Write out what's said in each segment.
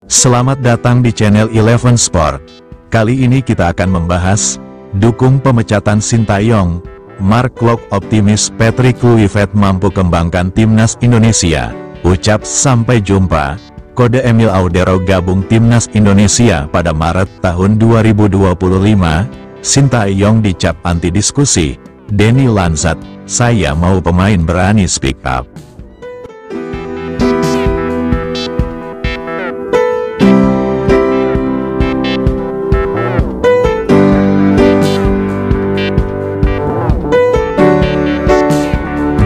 Selamat datang di channel Eleven Sport. Kali ini kita akan membahas dukung pemecatan Sintayong, Mark Klok optimis Patrick Kluivert mampu kembangkan timnas Indonesia, ucap sampai jumpa, kode Emil Audero gabung timnas Indonesia pada Maret tahun 2025, Sintayong dicap anti diskusi, Denny Lanzat, saya mau pemain berani speak up.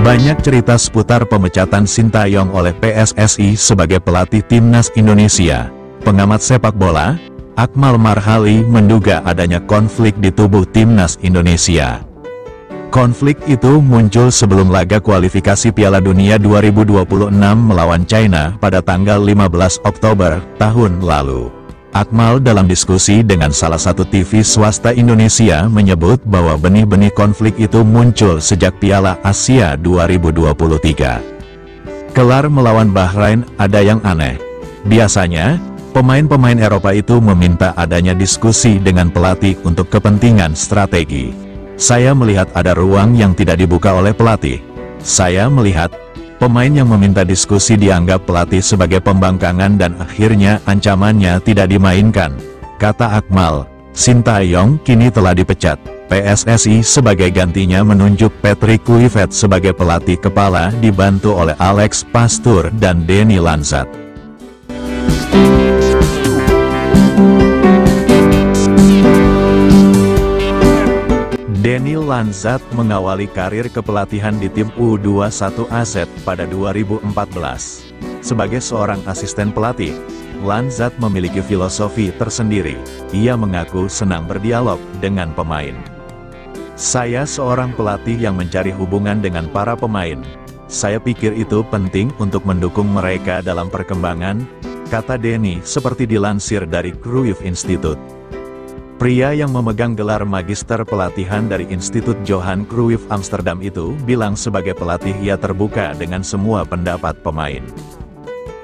Banyak cerita seputar pemecatan Sintayong oleh PSSI sebagai pelatih timnas Indonesia. Pengamat sepak bola, Akmal Marhali menduga adanya konflik di tubuh timnas Indonesia. Konflik itu muncul sebelum laga kualifikasi Piala Dunia 2026 melawan China pada tanggal 15 Oktober tahun lalu. Akmal dalam diskusi dengan salah satu TV swasta Indonesia menyebut bahwa benih-benih konflik itu muncul sejak Piala Asia 2023. Kelar melawan Bahrain ada yang aneh. Biasanya, pemain-pemain Eropa itu meminta adanya diskusi dengan pelatih untuk kepentingan strategi. Saya melihat ada ruang yang tidak dibuka oleh pelatih. Saya melihat pemain yang meminta diskusi dianggap pelatih sebagai pembangkangan dan akhirnya ancamannya tidak dimainkan, kata Akmal. Sintayong kini telah dipecat. PSSI sebagai gantinya menunjuk Patrick Kluivert sebagai pelatih kepala dibantu oleh Alex Pastur dan Denny Lanzat. Denny Lanzat mengawali karir kepelatihan di tim U21 AZ pada 2014. Sebagai seorang asisten pelatih, Lanzat memiliki filosofi tersendiri. Ia mengaku senang berdialog dengan pemain. Saya seorang pelatih yang mencari hubungan dengan para pemain. Saya pikir itu penting untuk mendukung mereka dalam perkembangan, kata Denny seperti dilansir dari Cruyff Institute. Pria yang memegang gelar magister pelatihan dari Institut Johan Cruyff Amsterdam itu bilang sebagai pelatih ia terbuka dengan semua pendapat pemain.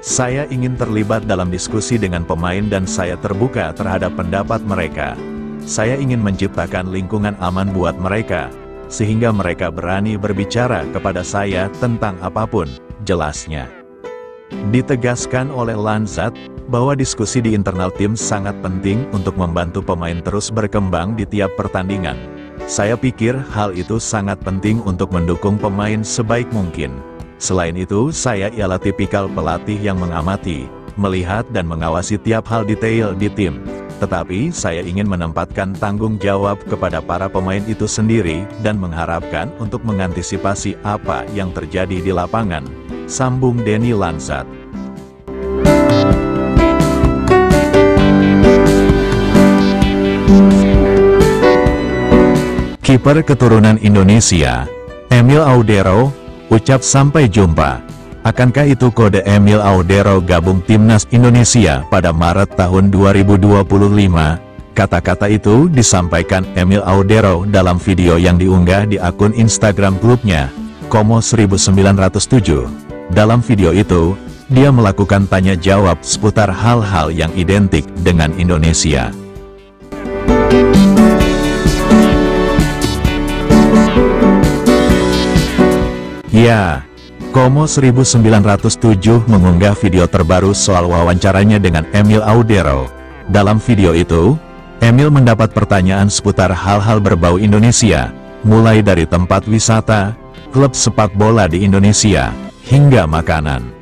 Saya ingin terlibat dalam diskusi dengan pemain dan saya terbuka terhadap pendapat mereka. Saya ingin menciptakan lingkungan aman buat mereka, sehingga mereka berani berbicara kepada saya tentang apapun, jelasnya. Ditegaskan oleh Lanzat, bahwa diskusi di internal tim sangat penting untuk membantu pemain terus berkembang di tiap pertandingan. Saya pikir hal itu sangat penting untuk mendukung pemain sebaik mungkin. Selain itu, saya ialah tipikal pelatih yang mengamati, melihat dan mengawasi tiap hal detail di tim. Tetapi, saya ingin menempatkan tanggung jawab kepada para pemain itu sendiri dan mengharapkan untuk mengantisipasi apa yang terjadi di lapangan, sambung Denny Lanzat. Kiper keturunan Indonesia, Emil Audero, ucap sampai jumpa. Akankah itu kode Emil Audero gabung timnas Indonesia pada Maret tahun 2025? Kata-kata itu disampaikan Emil Audero dalam video yang diunggah di akun Instagram klubnya, Como 1907. Dalam video itu, dia melakukan tanya jawab seputar hal-hal yang identik dengan Indonesia. Ya, Como 1907 mengunggah video terbaru soal wawancaranya dengan Emil Audero. Dalam video itu, Emil mendapat pertanyaan seputar hal-hal berbau Indonesia, mulai dari tempat wisata, klub sepak bola di Indonesia, hingga makanan.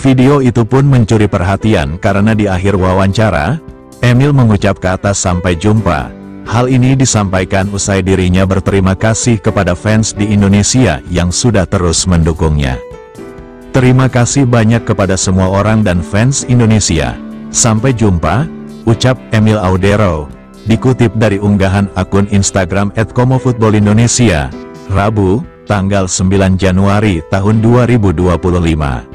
Video itu pun mencuri perhatian karena di akhir wawancara, Emil mengucap kata sampai jumpa. Hal ini disampaikan usai dirinya berterima kasih kepada fans di Indonesia yang sudah terus mendukungnya. Terima kasih banyak kepada semua orang dan fans Indonesia. Sampai jumpa, ucap Emil Audero. Dikutip dari unggahan akun Instagram @komofootballindonesia, Rabu, tanggal 9 Januari tahun 2025.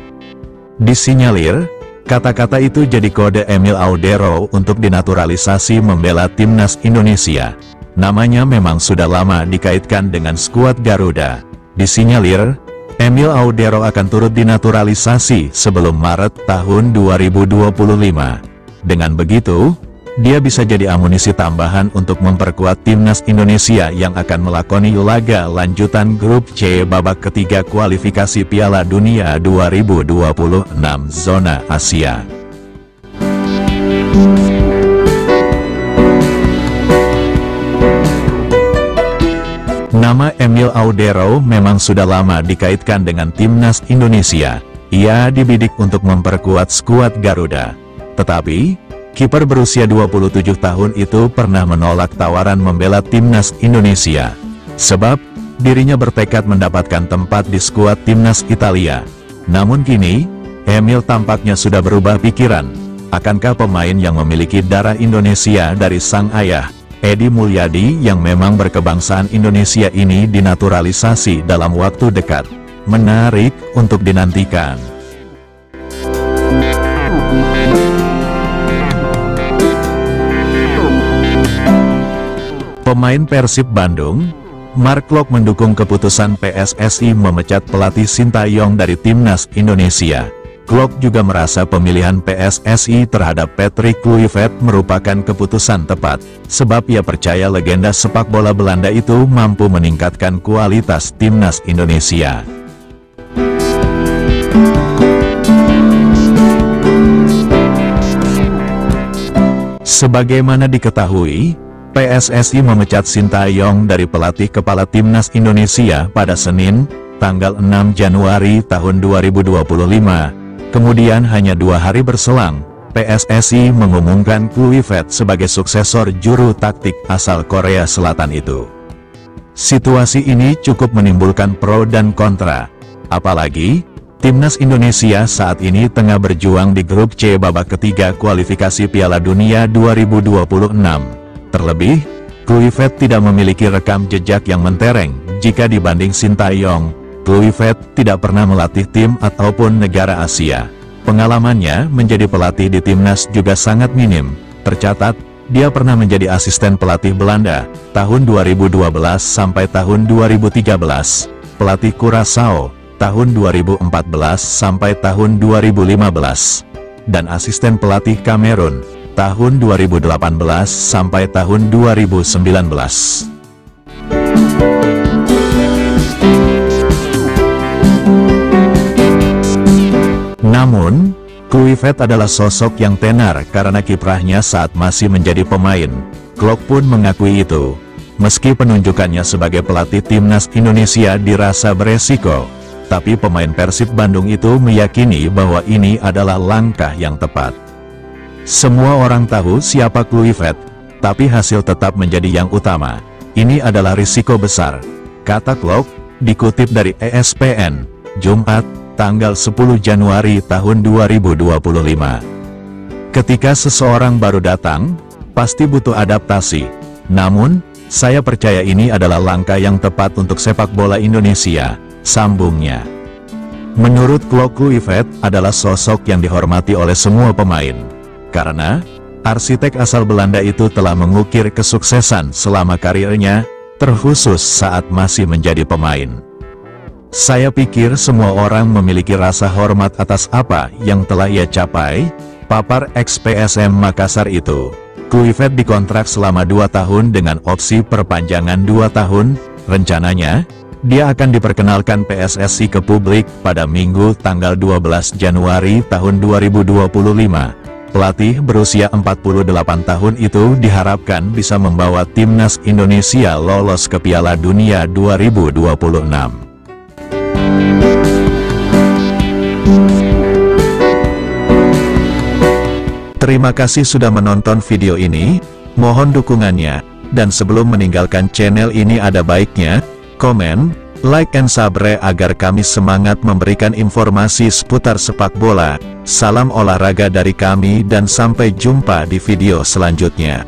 Disinyalir, kata-kata itu jadi kode Emil Audero untuk dinaturalisasi membela timnas Indonesia. Namanya memang sudah lama dikaitkan dengan skuad Garuda. Disinyalir, Emil Audero akan turut dinaturalisasi sebelum Maret tahun 2025. Dengan begitu, dia bisa jadi amunisi tambahan untuk memperkuat timnas Indonesia yang akan melakoni laga lanjutan grup C babak ketiga kualifikasi Piala Dunia 2026 zona Asia. Nama Emil Audero memang sudah lama dikaitkan dengan timnas Indonesia. Ia dibidik untuk memperkuat skuad Garuda. Tetapi, kiper berusia 27 tahun itu pernah menolak tawaran membela timnas Indonesia. Sebab, dirinya bertekad mendapatkan tempat di skuad timnas Italia. Namun kini, Emil tampaknya sudah berubah pikiran. Akankah pemain yang memiliki darah Indonesia dari sang ayah, Edi Mulyadi yang memang berkebangsaan Indonesia ini dinaturalisasi dalam waktu dekat? Menarik untuk dinantikan. Pemain Persib Bandung, Mark Klok mendukung keputusan PSSI memecat pelatih Sintayong dari timnas Indonesia. Klok juga merasa pemilihan PSSI terhadap Patrick Kluivert merupakan keputusan tepat, sebab ia percaya legenda sepak bola Belanda itu mampu meningkatkan kualitas timnas Indonesia. Sebagaimana diketahui, PSSI memecat Sintayong dari pelatih kepala timnas Indonesia pada Senin, tanggal 6 Januari tahun 2025. Kemudian hanya 2 hari berselang, PSSI mengumumkan Kluivert sebagai suksesor juru taktik asal Korea Selatan itu. Situasi ini cukup menimbulkan pro dan kontra. Apalagi, timnas Indonesia saat ini tengah berjuang di grup C babak ketiga kualifikasi Piala Dunia 2026. Terlebih, Kluivert tidak memiliki rekam jejak yang mentereng jika dibanding Sintayong. Kluivert tidak pernah melatih tim ataupun negara Asia. Pengalamannya menjadi pelatih di timnas juga sangat minim. Tercatat, dia pernah menjadi asisten pelatih Belanda, tahun 2012 sampai tahun 2013, pelatih Curaçao, tahun 2014 sampai tahun 2015, dan asisten pelatih Kamerun, tahun 2018 sampai tahun 2019. Namun, Kluivert adalah sosok yang tenar karena kiprahnya saat masih menjadi pemain. Klok pun mengakui itu. Meski penunjukannya sebagai pelatih timnas Indonesia dirasa beresiko, tapi pemain Persib Bandung itu meyakini bahwa ini adalah langkah yang tepat. Semua orang tahu siapa Kluivert, tapi hasil tetap menjadi yang utama. Ini adalah risiko besar, kata Klok, dikutip dari ESPN, Jumat, tanggal 10 Januari tahun 2025. Ketika seseorang baru datang, pasti butuh adaptasi. Namun, saya percaya ini adalah langkah yang tepat untuk sepak bola Indonesia, sambungnya. Menurut Klok, Kluivert adalah sosok yang dihormati oleh semua pemain. Karena, arsitek asal Belanda itu telah mengukir kesuksesan selama karirnya, terkhusus saat masih menjadi pemain. Saya pikir semua orang memiliki rasa hormat atas apa yang telah ia capai, papar ex-PSM Makassar itu. Kluivert dikontrak selama 2 tahun dengan opsi perpanjangan 2 tahun, rencananya, dia akan diperkenalkan PSSI ke publik pada Minggu tanggal 12 Januari tahun 2025. Pelatih berusia 48 tahun itu diharapkan bisa membawa timnas Indonesia lolos ke Piala Dunia 2026. Terima kasih sudah menonton video ini, mohon dukungannya, dan sebelum meninggalkan channel ini ada baiknya, komen, like and subscribe agar kami semangat memberikan informasi seputar sepak bola. Salam olahraga dari kami dan sampai jumpa di video selanjutnya.